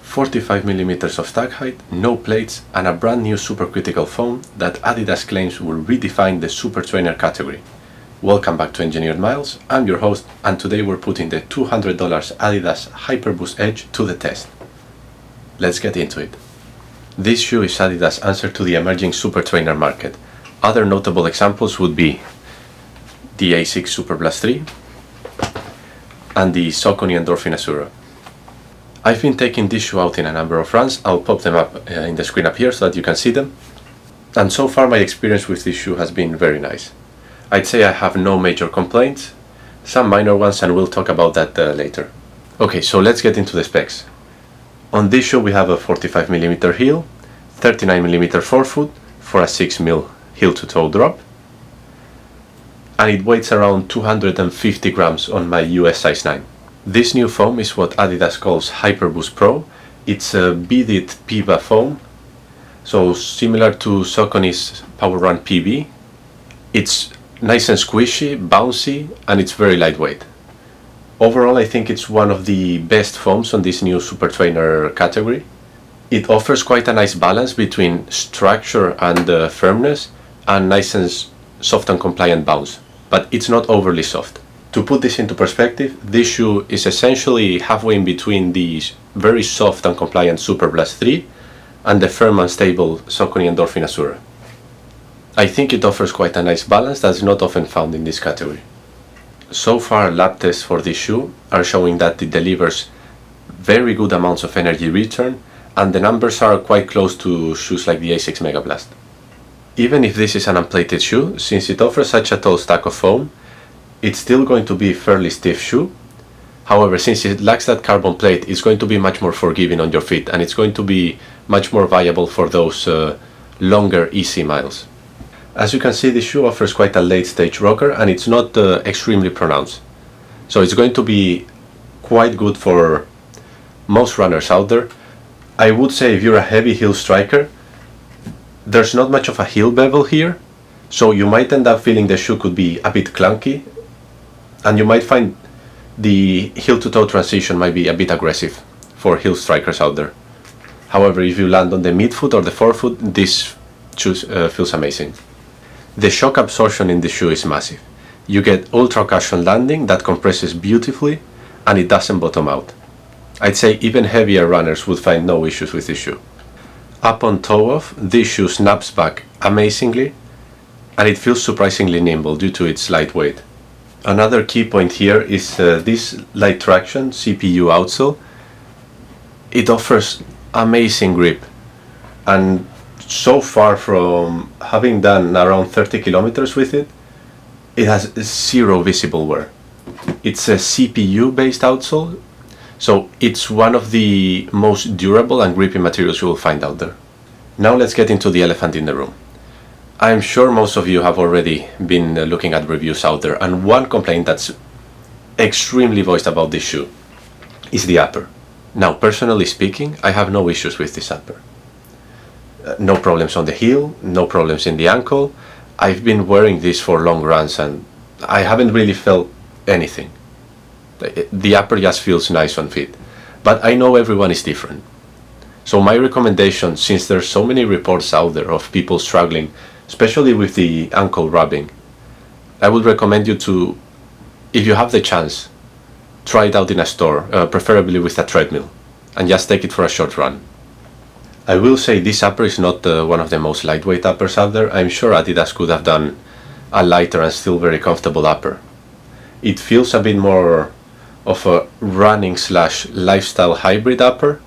45mm of stack height, no plates, and a brand new supercritical foam that Adidas claims will redefine the super trainer category. Welcome back to Engineered Miles, I'm your host, and today we're putting the $200 Adidas Hyperboost Edge to the test. Let's get into it. This shoe is Adidas' answer to the emerging super trainer market. Other notable examples would be the ASICS Superblast 3 and the Saucony Endorphin Azura. I've been taking this shoe out in a number of runs. I'll pop them up in the screen up here so that you can see them. And so far my experience with this shoe has been very nice. I'd say I have no major complaints, some minor ones, and we'll talk about that later. Okay, so let's get into the specs. On this shoe we have a 45mm heel, 39mm forefoot for a 6mm heel to toe drop, and it weighs around 250 grams on my US size 9. This new foam is what Adidas calls Hyperboost Pro. It's a beaded PIVA foam, so similar to Saucony's Power Run PB. It's nice and squishy, bouncy, and it's very lightweight. Overall, I think it's one of the best foams on this new super trainer category. It offers quite a nice balance between structure and firmness, and nice and soft and compliant bounce, but it's not overly soft. To put this into perspective, this shoe is essentially halfway in between the very soft and compliant Superblast 3 and the firm and stable Saucony Endorphin Azura. I think it offers quite a nice balance that's not often found in this category. So far, lab tests for this shoe are showing that it delivers very good amounts of energy return, and the numbers are quite close to shoes like the ASICS Mega Blast. Even if this is an unplated shoe, since it offers such a tall stack of foam, it's still going to be a fairly stiff shoe. However, since it lacks that carbon plate, it's going to be much more forgiving on your feet, and it's going to be much more viable for those longer, easy miles. As you can see, this shoe offers quite a late stage rocker, and it's not extremely pronounced. So it's going to be quite good for most runners out there. I would say if you're a heavy heel striker, there's not much of a heel bevel here, so you might end up feeling the shoe could be a bit clunky, and you might find the heel to toe transition might be a bit aggressive for heel strikers out there. However, if you land on the midfoot or the forefoot, this shoe feels amazing. The shock absorption in the shoe is massive. You get ultra cushion landing that compresses beautifully, and it doesn't bottom out. I'd say even heavier runners would find no issues with this shoe. Up on toe off, this shoe snaps back amazingly, and it feels surprisingly nimble due to its lightweight. Another key point here is this Lighttraxion CPU outsole. It offers amazing grip, and so far from having done around 30 kilometers with it, it has zero visible wear. It's a CPU based outsole, so it's one of the most durable and grippy materials you will find out there. Now let's get into the elephant in the room. I'm sure most of you have already been looking at reviews out there, and one complaint that's extremely voiced about this shoe is the upper. Now, personally speaking, I have no issues with this upper. No problems on the heel, no problems in the ankle. I've been wearing this for long runs and I haven't really felt anything. The upper just feels nice on feet, but I know everyone is different. So my recommendation, since there's so many reports out there of people struggling, especially with the ankle rubbing, I would recommend you to, if you have the chance, try it out in a store, preferably with a treadmill, and just take it for a short run. I will say this upper is not one of the most lightweight uppers out there. I'm sure Adidas could have done a lighter and still very comfortable upper. It feels a bit more of a running / lifestyle hybrid upper,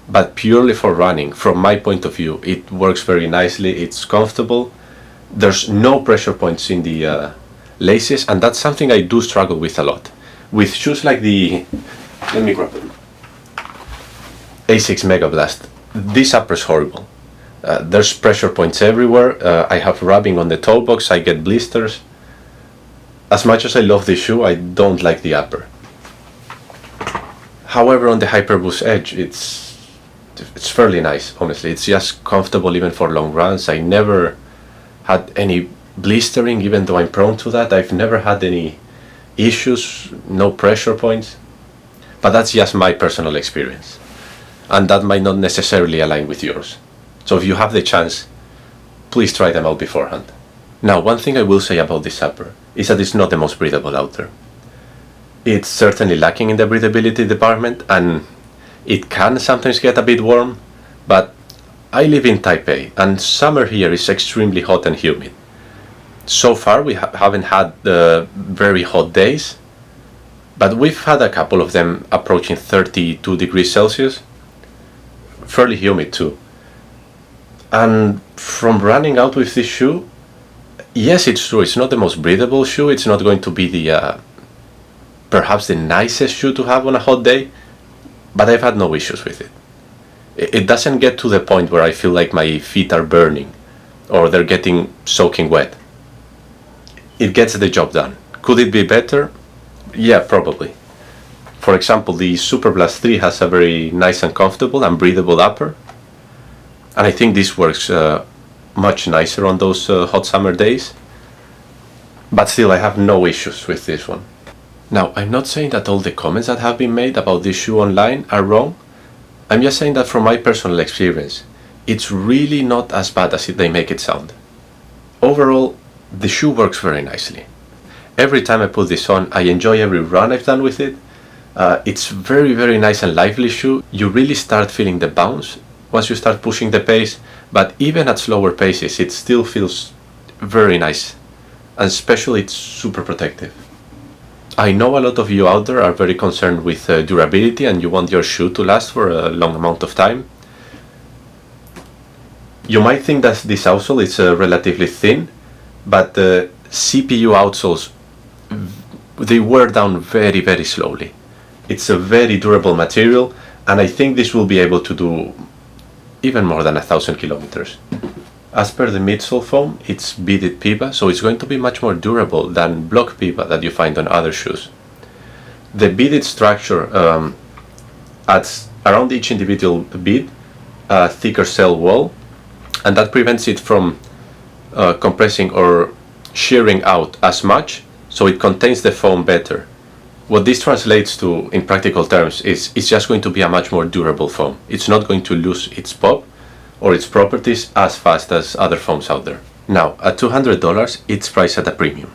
but purely for running. From my point of view, it works very nicely, it's comfortable. There's no pressure points in the laces, and that's something I do struggle with a lot. With shoes like the, let me grab them, ASICS Mega Blast, this upper is horrible. There's pressure points everywhere. I have rubbing on the toe box, I get blisters. As much as I love this shoe, I don't like the upper. However, on the Hyperboost Edge, it's fairly nice, honestly. It's just comfortable even for long runs. I never had any blistering, even though I'm prone to that. I've never had any issues, no pressure points. But that's just my personal experience. and that might not necessarily align with yours. So if you have the chance, please try them out beforehand. Now, one thing I will say about this upper is that it's not the most breathable out there. It's certainly lacking in the breathability department, and it can sometimes get a bit warm, but I live in Taipei and summer here is extremely hot and humid. So far we haven't had very hot days, but we've had a couple of them approaching 32 degrees Celsius, fairly humid too. And from running out with this shoe, yes, it's true, it's not the most breathable shoe, it's not going to be the perhaps the nicest shoe to have on a hot day, but I've had no issues with it. It doesn't get to the point where I feel like my feet are burning or they're getting soaking wet. It gets the job done. Could it be better? Yeah, probably. For example, the Superblast 3 has a very nice and comfortable and breathable upper, and I think this works much nicer on those hot summer days, but still I have no issues with this one. Now, I'm not saying that all the comments that have been made about this shoe online are wrong. I'm just saying that from my personal experience, it's really not as bad as they make it sound. Overall, the shoe works very nicely. Every time I put this on, I enjoy every run I've done with it. It's very, very nice and lively shoe. You really start feeling the bounce once you start pushing the pace, but even at slower paces, it still feels very nice, and especially it's super protective. I know a lot of you out there are very concerned with durability and you want your shoe to last for a long amount of time. You might think that this outsole is relatively thin, but the CPU outsoles, they wear down very, very slowly. It's a very durable material, and I think this will be able to do even more than 1,000 kilometers. As per the midsole foam, it's beaded PIBA, so it's going to be much more durable than block PIBA that you find on other shoes. The beaded structure adds around each individual bead a thicker cell wall, and that prevents it from compressing or shearing out as much, so it contains the foam better. What this translates to in practical terms is it's just going to be a much more durable foam. It's not going to lose its pop or its properties as fast as other foams out there. Now, at $200, it's priced at a premium.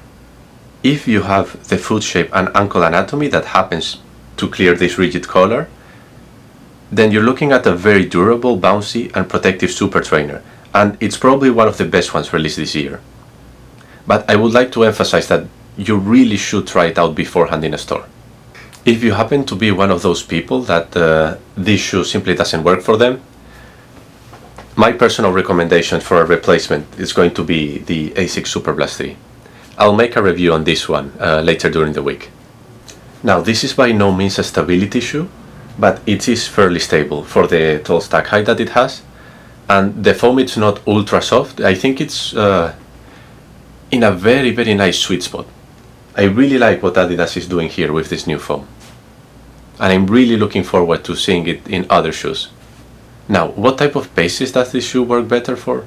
If you have the foot shape and ankle anatomy that happens to clear this rigid collar, then you're looking at a very durable, bouncy, and protective super trainer, and it's probably one of the best ones released this year. But I would like to emphasize that you really should try it out beforehand in a store. If you happen to be one of those people that this shoe simply doesn't work for them, my personal recommendation for a replacement is going to be the ASICS Superblast 3. I'll make a review on this one later during the week. Now, this is by no means a stability shoe, but it is fairly stable for the tall stack height that it has, and the foam is not ultra soft. I think it's in a very, very nice sweet spot. I really like what Adidas is doing here with this new foam, and I'm really looking forward to seeing it in other shoes. Now, what type of paces does this shoe work better for?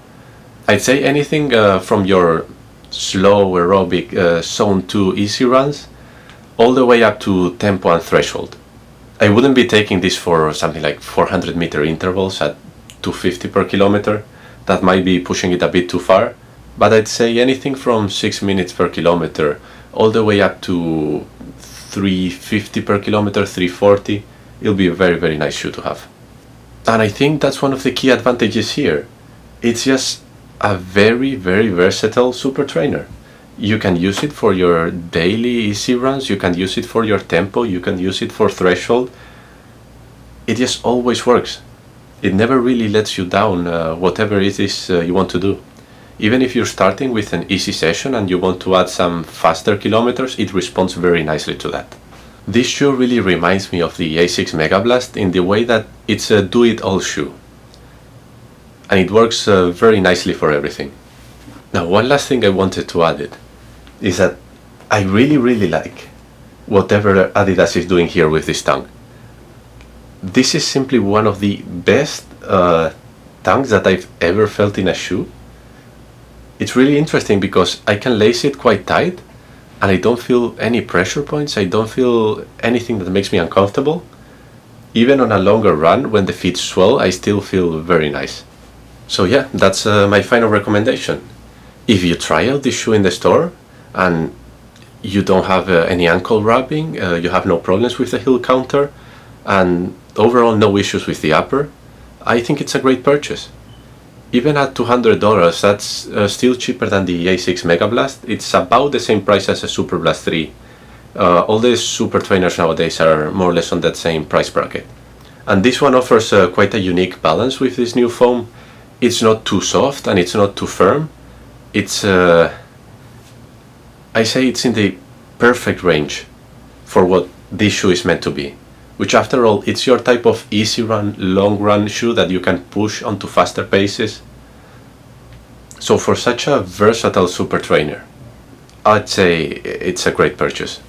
I'd say anything from your slow aerobic zone 2 easy runs all the way up to tempo and threshold. I wouldn't be taking this for something like 400 meter intervals at 250 per kilometer. That might be pushing it a bit too far, but I'd say anything from 6 minutes per kilometer all the way up to 350 per kilometer, 340. It'll be a very, very nice shoe to have. And I think that's one of the key advantages here. It's just a very, very versatile super trainer. You can use it for your daily easy runs, you can use it for your tempo, you can use it for threshold. It just always works. It never really lets you down, whatever it is you want to do. Even if you're starting with an easy session and you want to add some faster kilometers, it responds very nicely to that. This shoe really reminds me of the ASICS Mega Blast in the way that it's a do-it-all shoe, and it works very nicely for everything. Now, one last thing I wanted to add is that I really, really like whatever Adidas is doing here with this tongue. This is simply one of the best tongues that I've ever felt in a shoe. It's really interesting because I can lace it quite tight and I don't feel any pressure points, I don't feel anything that makes me uncomfortable. Even on a longer run, when the feet swell, I still feel very nice. So yeah, that's my final recommendation. If you try out this shoe in the store and you don't have any ankle rubbing, you have no problems with the heel counter, and overall no issues with the upper, I think it's a great purchase. Even at $200, that's still cheaper than the A6 Mega Blast. It's about the same price as a Super Blast 3. All the super trainers nowadays are more or less on that same price bracket. And this one offers quite a unique balance with this new foam. It's not too soft and it's not too firm. It's, I say it's in the perfect range for what this shoe is meant to be. Which after all, it's your type of easy run, long run shoe that you can push onto faster paces. So for such a versatile super trainer, I'd say it's a great purchase.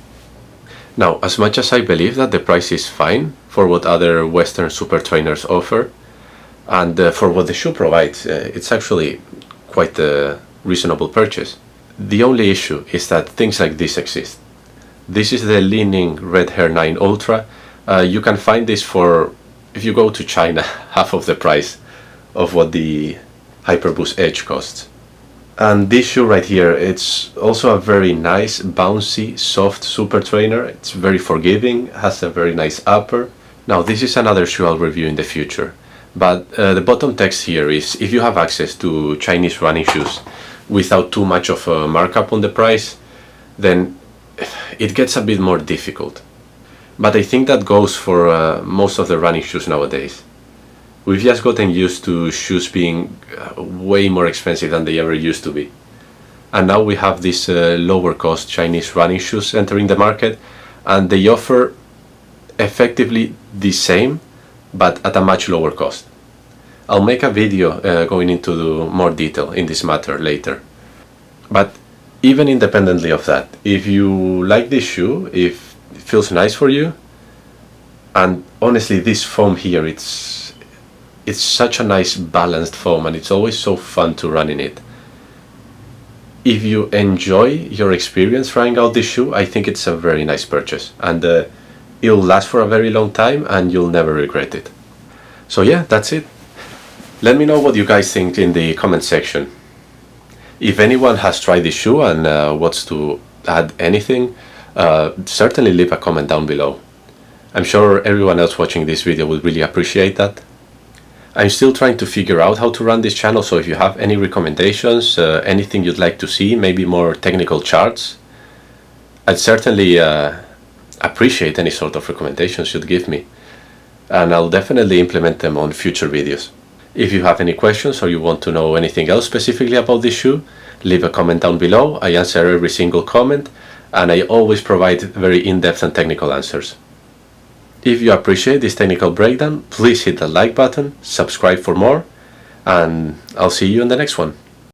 Now, as much as I believe that the price is fine for what other Western super trainers offer, and for what the shoe provides, it's actually quite a reasonable purchase. The only issue is that things like this exist. This is the Li-Ning Red Hair 9 Ultra. You can find this for, if you go to China, half of the price of what the Hyperboost Edge costs. And this shoe right here, it's also a very nice, bouncy, soft super trainer. It's very forgiving, has a very nice upper. Now this is another shoe I'll review in the future. But the bottom text here is, if you have access to Chinese running shoes without too much of a markup on the price, then it gets a bit more difficult. But I think that goes for most of the running shoes nowadays. We've just gotten used to shoes being way more expensive than they ever used to be. And now we have these lower cost Chinese running shoes entering the market, and they offer effectively the same, but at a much lower cost. I'll make a video going into more detail in this matter later. But even independently of that, if you like this shoe, if it feels nice for you, and honestly this foam here, it's such a nice balanced foam and it's always so fun to run in it. If you enjoy your experience trying out this shoe, I think it's a very nice purchase, and it'll last for a very long time and you'll never regret it. So yeah, that's it. Let me know what you guys think in the comment section. If anyone has tried this shoe and wants to add anything, certainly leave a comment down below. I'm sure everyone else watching this video will really appreciate that. I'm still trying to figure out how to run this channel, so if you have any recommendations, anything you'd like to see, maybe more technical charts, I'd certainly appreciate any sort of recommendations you'd give me, and I'll definitely implement them on future videos. If you have any questions or you want to know anything else specifically about this shoe, leave a comment down below. I answer every single comment, and I always provide very in-depth and technical answers. If you appreciate this technical breakdown, please hit the like button, subscribe for more, and I'll see you in the next one.